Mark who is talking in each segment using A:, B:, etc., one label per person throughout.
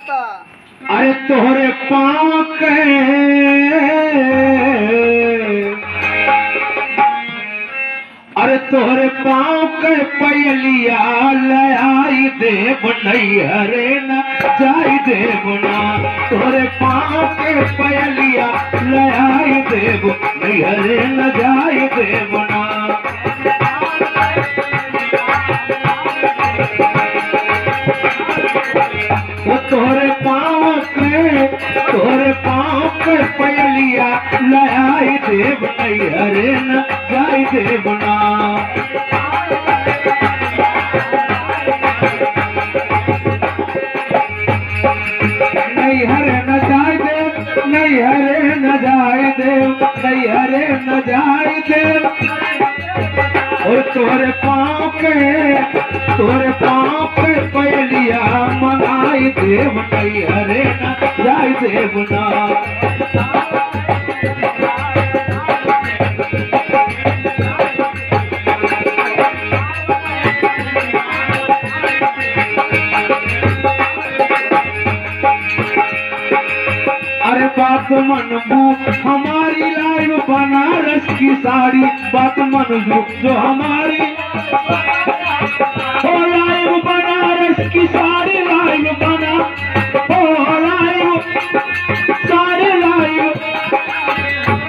A: बाता
B: अरे तोहरे पाँव के अरे तोहरे पाँव के पयलिया लयाई देव नैहरे न जाई देवना। तोहरे पाँव के पयलिया लयाई देव नैहरे न जाई देवना। तोहरे पाँव के पयलिया लयाई देव नैहरे न जाई देवना। नैहरे न जाई देव नैहरे न जाई देव नैहरे न जाई देव। और तोहरे पाँव के पयलिया मनाई देव नैहरे न जाई देवना। अरे बात मनबू हमारी लाइव बनारस की साड़ी बात मनबू जो हमारी हो लाइव बनारस की साड़ी लाइव बना हो लाइव साड़ी लाइव।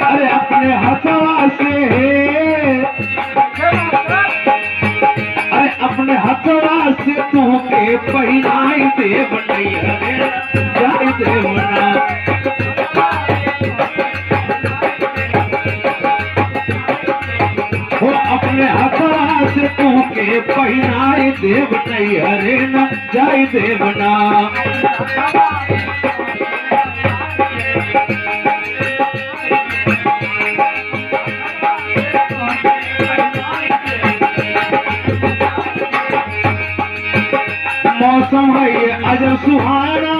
B: अरे अपने हथवा से अरे अपने हथवा से तुमके पहनाई देव नैहरे जाई देवना। हो अपने हथवा से तुमके पहनाई देव नैहरे न जाई देवना। मौसम है ये अजब सुहाना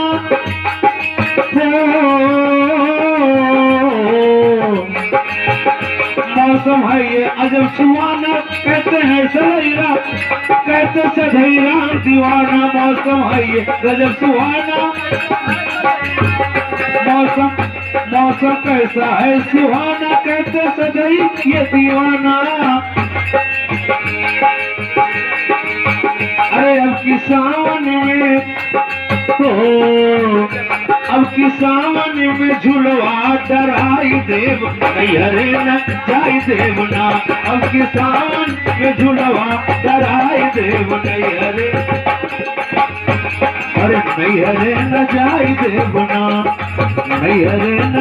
B: मौसम है ये अजब सुहाना कहते हैं सधैरा कहते सधैरा दीवाना। मौसम है ये गजब सुहाना मौसम कैसा है सुहाना कहते सधई ये दीवाना। अरे अब की सावन में अब की सावन में झुलवा डराई देव नैहरे न जाई देवना। अब की सावन में झुलवा डराई देव नैहरे अरे नैहरे न जाई देवना नैहरे न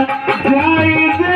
B: जाई देवना।